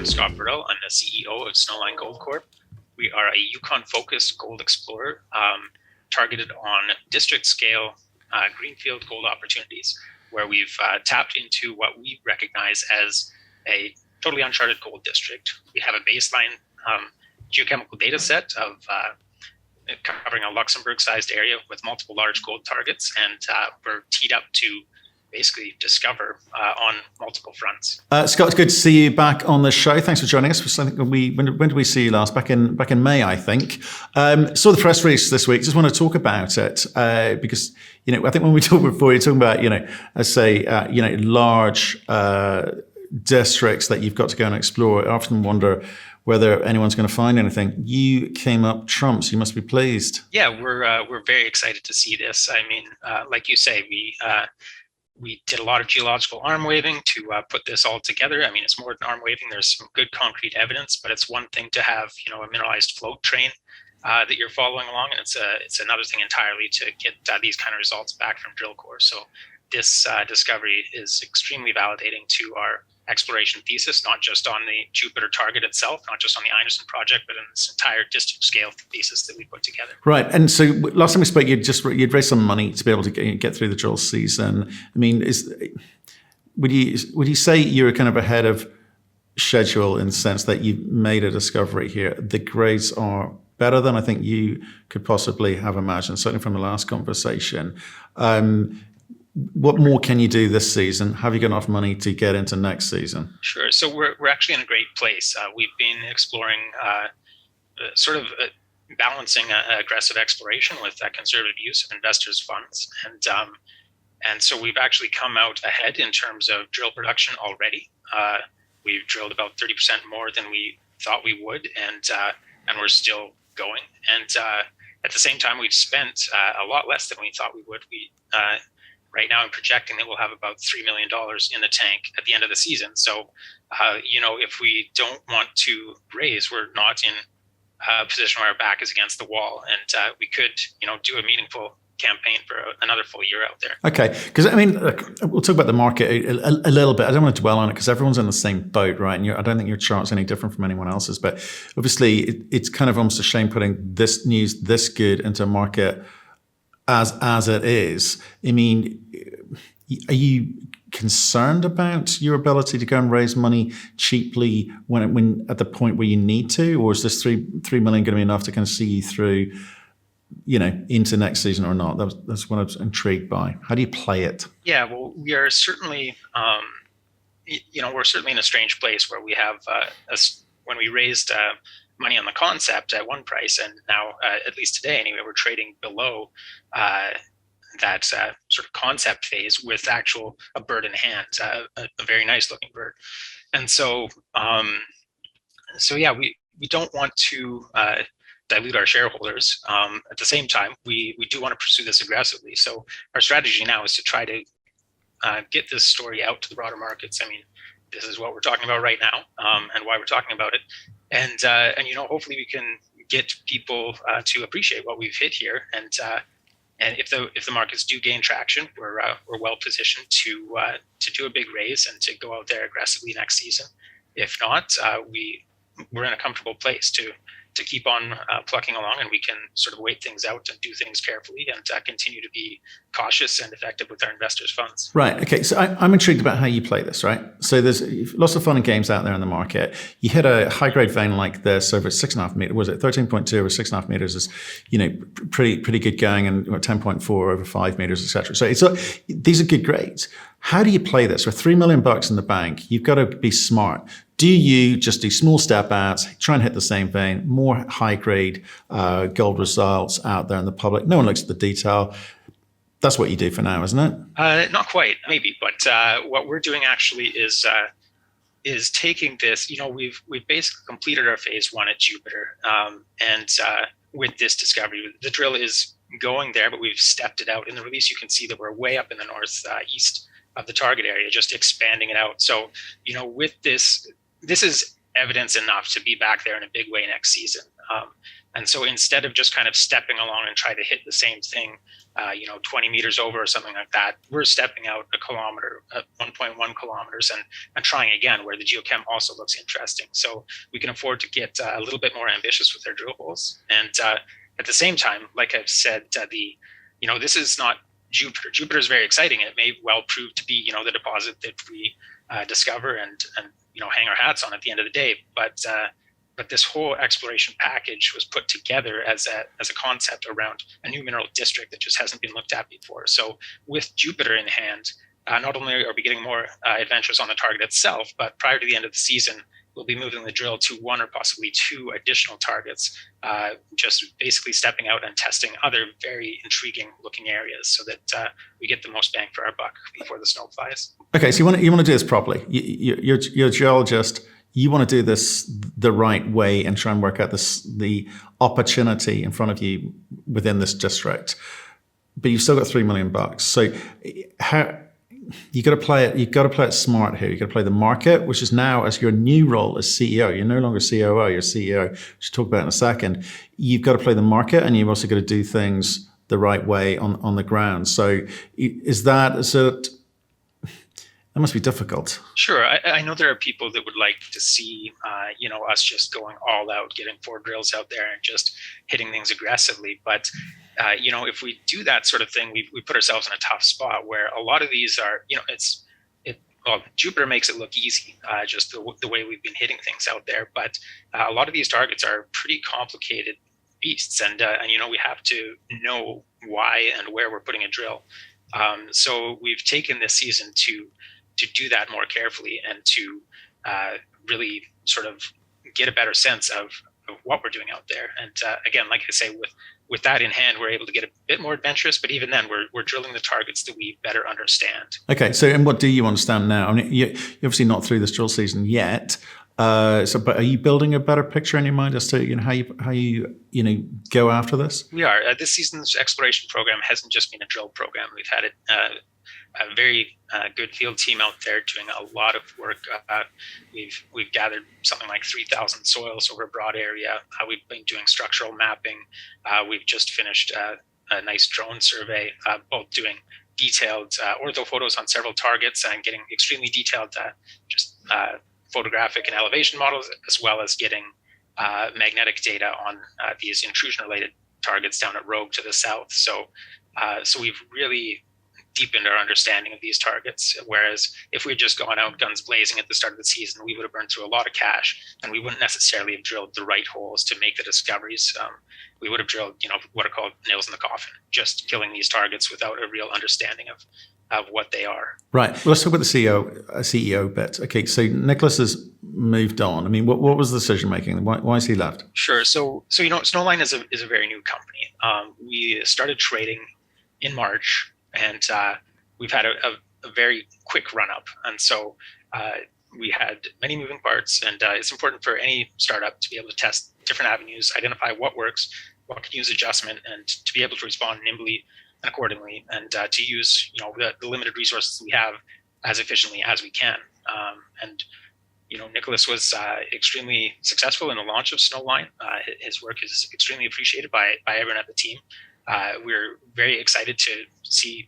Scott Berdahl. I'm the CEO of Snowline Gold Corp. We are a Yukon-focused gold explorer targeted on district-scale greenfield gold opportunities, where we've tapped into what we recognize as a totally uncharted gold district. We have a baseline geochemical data set of covering a Luxembourg-sized area with multiple large gold targets, and we're teed up to basically discover on multiple fronts. Scott, it's good to see you back on the show. Thanks for joining us. I think when did we see you last? Back in May, I think. Saw the press release this week. Just want to talk about it because I think when we talked before, you're talking about let's say large districts that you've got to go and explore. I often wonder whether anyone's going to find anything. You came up trumps. You must be pleased. Yeah, we're very excited to see this. I mean, like you say, we did a lot of geological arm waving to put this all together. I mean, it's more than arm waving. There's some good concrete evidence, but it's one thing to have, a mineralized float train that you're following along, and it's another thing entirely to get these kind of results back from drill core. So this discovery is extremely validating to our exploration thesis, not just on the Jupiter target itself, not just on the Einarson project, but in this entire district scale thesis that we put together. Right. And so last time we spoke, you'd raised some money to be able to get through the drill season. I mean, would you say you're kind of ahead of schedule in the sense that you've made a discovery here? The grades are better than I think you could possibly have imagined, certainly from the last conversation. What more can you do this season? Have you got enough money to get into next season? Sure. So we're actually in a great place. We've been exploring sort of balancing aggressive exploration with conservative use of investors' funds. And so we've actually come out ahead in terms of drill production already. We've drilled about 30% more than we thought we would, and we're still going. And at the same time, we've spent a lot less than we thought we would. Right now, I'm projecting that we'll have about $3 million in the tank at the end of the season. So, if we don't want to raise, we're not in a position where our back is against the wall, and we could, do a meaningful campaign for another full year out there. Okay, because I mean, we'll talk about the market a little bit. I don't want to dwell on it because everyone's in the same boat, right? And I don't think your chart's any different from anyone else's. But obviously, it's kind of almost a shame putting this news this good into a market as it is. I mean, are you concerned about your ability to go and raise money cheaply when at the point where you need to, or is this $3 million going to be enough to kind of see you through, into next season or not? That's what I was intrigued by. How do you play it? Yeah, well, we are certainly, we're certainly in a strange place where we have when we raised money on the concept at one price, and now at least today anyway, we're trading below that sort of concept phase with a bird in hand, a very nice looking bird. And so yeah, we don't want to dilute our shareholders. At the same time, we do want to pursue this aggressively. So our strategy now is to try to get this story out to the broader markets. I mean, this is what we're talking about right now, and why we're talking about it. And hopefully we can get people to appreciate what we've hit here. And if the markets do gain traction, we're well positioned to do a big raise and to go out there aggressively next season. If not, we're in a comfortable place to keep on plucking along, and we can sort of wait things out and do things carefully and continue to be cautious and effective with our investors' funds. Right. Okay. So I'm intrigued about how you play this, right? So there's lots of fun and games out there in the market. You hit a high-grade vein like this over 6.5 meters. Was it 13.2 over 6.5 meters is, pretty good going, and 10.4 over 5 meters, etc. So these are good grades. How do you play this? With $3 million in the bank, you've got to be smart. Do you just do small step outs, try and hit the same vein, more high-grade gold results out there in the public? No one looks at the detail. That's what you do for now, isn't it? Not quite, maybe. But what we're doing actually is taking this. We've basically completed our phase 1 at Jupiter, and with this discovery, the drill is going there, but we've stepped it out. In the release, you can see that we're way up in the northeast of the target area, just expanding it out. So, with this is evidence enough to be back there in a big way next season. And so instead of just kind of stepping along and try to hit the same thing, 20 meters over or something like that, we're stepping out a kilometer, 1.1 kilometers, and trying again where the geochem also looks interesting. So we can afford to get a little bit more ambitious with our drill holes. And at the same time, like I've said, this is not Jupiter. Jupiter is very exciting. It may well prove to be, the deposit that we discover and hang our hats on at the end of the day. But this whole exploration package was put together as a concept around a new mineral district that just hasn't been looked at before. So with Jupiter in hand, not only are we getting more adventures on the target itself, but prior to the end of the season, we'll be moving the drill to one or possibly two additional targets, just basically stepping out and testing other very intriguing looking areas so that we get the most bang for our buck before the snow flies. Okay, so you want to do this properly. You're a geologist. You want to do this the right way and try and work out the opportunity in front of you within this district. But you've still got $3 million. So how you got to play it? You've got to play it smart here. You got to play the market, which is now as your new role as CEO. You're no longer COO. You're CEO. Which we'll talk about in a second. You've got to play the market, and you've also got to do things the right way on the ground. So is it? That must be difficult. Sure. I know there are people that would like to see, us just going all out, getting 4 drills out there and just hitting things aggressively. But, if we do that sort of thing, we put ourselves in a tough spot where a lot of these are, Jupiter makes it look easy, just the way we've been hitting things out there. But a lot of these targets are pretty complicated beasts. And we have to know why and where we're putting a drill. So we've taken this season to do that more carefully and to really sort of get a better sense of what we're doing out there. And again, like I say, with that in hand, we're able to get a bit more adventurous, but even then we're drilling the targets that we better understand. Okay, so and what do you understand now? I mean, you're obviously not through this drill season yet. But are you building a better picture in your mind as to how you go after this? We are. This season's exploration program hasn't just been a drill program. We've had a very good field team out there doing a lot of work. We've gathered something like 3,000 soils over a broad area. We've been doing structural mapping. We've just finished a nice drone survey, both doing detailed ortho photos on several targets and getting extremely detailed photographic and elevation models, as well as getting magnetic data on these intrusion-related targets down at Rogue to the south. So we've really deepened our understanding of these targets. Whereas if we had just gone out guns blazing at the start of the season, we would have burned through a lot of cash, and we wouldn't necessarily have drilled the right holes to make the discoveries. We would have drilled, what are called nails in the coffin, just killing these targets without a real understanding of what they are. Right. Well, let's talk about the CEO bit. Okay, so Nicholas has moved on. I mean, what was the decision making? Why has he left? Sure. So Snowline is a very new company. We started trading in March, and we've had a very quick run up. And so we had many moving parts, and it's important for any startup to be able to test different avenues, identify what works, what can use adjustment, and to be able to respond nimbly and accordingly, and to use the limited resources we have as efficiently as we can. And Nicholas was extremely successful in the launch of Snowline. His work is extremely appreciated by everyone at the team. We're very excited to see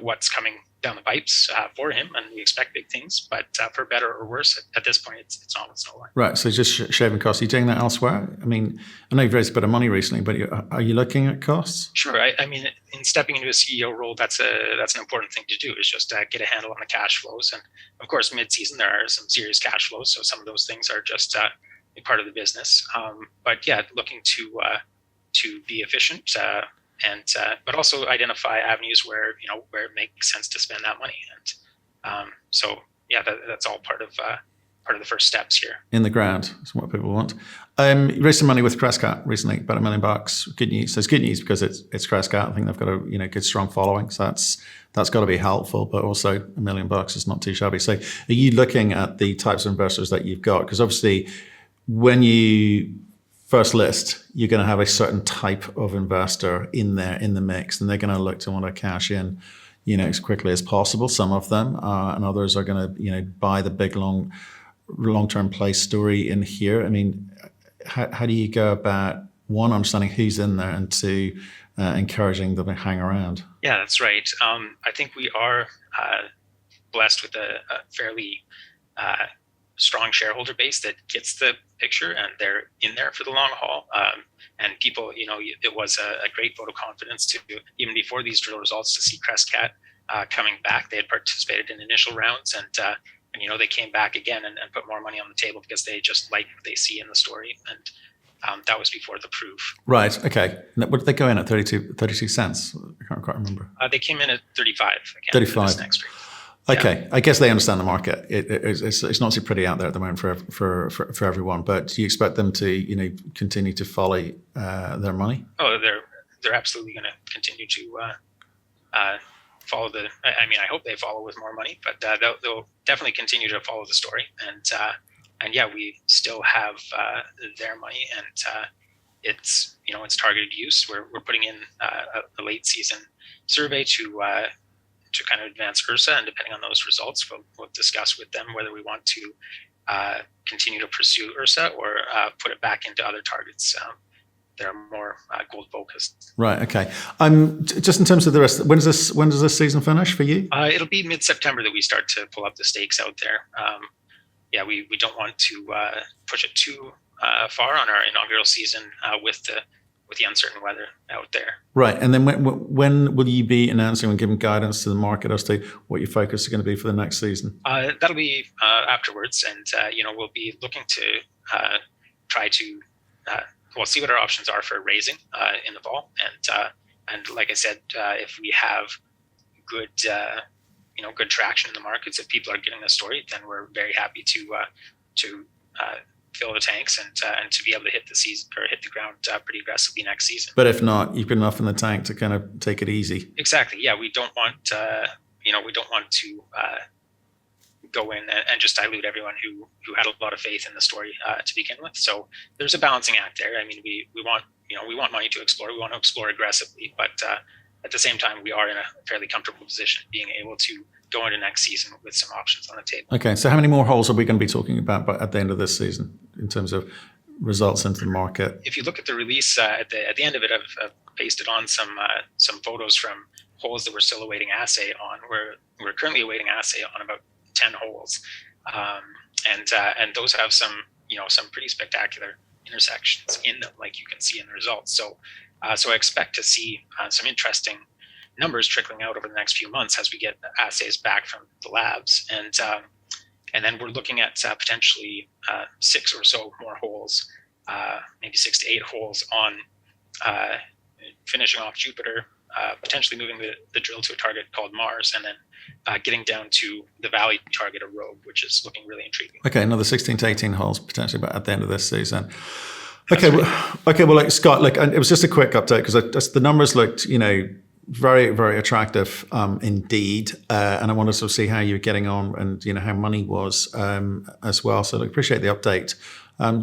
what's coming down the pipes for him, and we expect big things. But for better or worse, at this point, it's not with Snowline. Right. So just shaving costs. Are you doing that elsewhere? I mean, I know you've raised a bit of money recently, but are you looking at costs? Sure. I mean, in stepping into a CEO role, that's an important thing to do. Is just get a handle on the cash flows, and of course, mid-season there are some serious cash flows. So some of those things are just a part of the business. But yeah, looking to be efficient. But also identify avenues where it makes sense to spend that money, and that's all part of the first steps here. In the ground is what people want. You raised some money with Cresco recently, about $1 million. Good news. So it's good news because it's Cresco. I think they've got a good strong following, so that's got to be helpful. But also $1 million is not too shabby. So are you looking at the types of investors that you've got? Because obviously, when you first list, you're going to have a certain type of investor in there in the mix, and they're going to look to want to cash in, as quickly as possible. Some of them, and others are going to, buy the big long-term play story in here. I mean, how do you go about one, understanding who's in there, and two, encouraging them to hang around. Yeah, that's right. I think we are blessed with a fairly strong shareholder base that gets the picture, and they're in there for the long haul. And people, it was a great vote of confidence to, even before these drill results, to see Crescat coming back. They had participated in initial rounds, and they came back again and put more money on the table because they just like what they see in the story. And that was before the proof. Right. Okay. What did they go in at? 32 cents? I can't quite remember. They came in at 35 again. 35. This next trade. Okay, I guess they understand the market. It's not so pretty out there at the moment for everyone. But do you expect them to continue to follow their money? Oh, they're absolutely going to continue to follow the. I mean, I hope they follow with more money, but they'll definitely continue to follow the story. And yeah, we still have their money, and it's targeted use. We're putting in a late season survey to kind of advance Ursa, and depending on those results, we'll discuss with them whether we want to continue to pursue Ursa or put it back into other targets that are more gold focused. Right. Okay. Just in terms of the rest, when does this season finish for you? It'll be mid-September that we start to pull up the stakes out there. Yeah, we don't want to push it too far on our inaugural season with the uncertain weather out there. Right. And then when will you be announcing and giving guidance to the market as to what your focus is going to be for the next season? That'll be afterwards. And, we'll be looking to try to, see what our options are for raising in the fall. And like I said, if we have good, good traction in the markets, if people are getting the story, then we're very happy to fill the tanks and to be able to hit the season or hit the ground pretty aggressively next season. But if not, you've got enough in the tank to kind of take it easy. Exactly. Yeah, we don't want to go in and just dilute everyone who had a lot of faith in the story to begin with. So there's a balancing act there. I mean, we want money to explore. We want to explore aggressively, but at the same time, we are in a fairly comfortable position, being able to go into next season with some options on the table. Okay, so how many more holes are we going to be talking about at the end of this season in terms of results into the market? If you look at the release at the end of it, I've pasted on some photos from holes that we're still awaiting assay on. We're currently awaiting assay on about 10 holes, and those have some pretty spectacular intersections in them, like you can see in the results. So I expect to see some interesting numbers trickling out over the next few months as we get assays back from the labs, and then we're looking at potentially 6 or so more holes, maybe 6 to 8 holes on finishing off Jupiter, potentially moving the drill to a target called Mars, and then getting down to the Valley target of Rogue, which is looking really intriguing. Okay, another 16 to 18 holes potentially at the end of this season. Okay, well, Scott, it was just a quick update because the numbers looked, very, very attractive indeed. And I wanted to sort of see how you're getting on and, how money was as well. So I appreciate the update.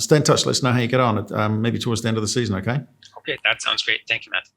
Stay in touch. Let us know how you get on maybe towards the end of the season, okay? Okay, that sounds great. Thank you, Matt.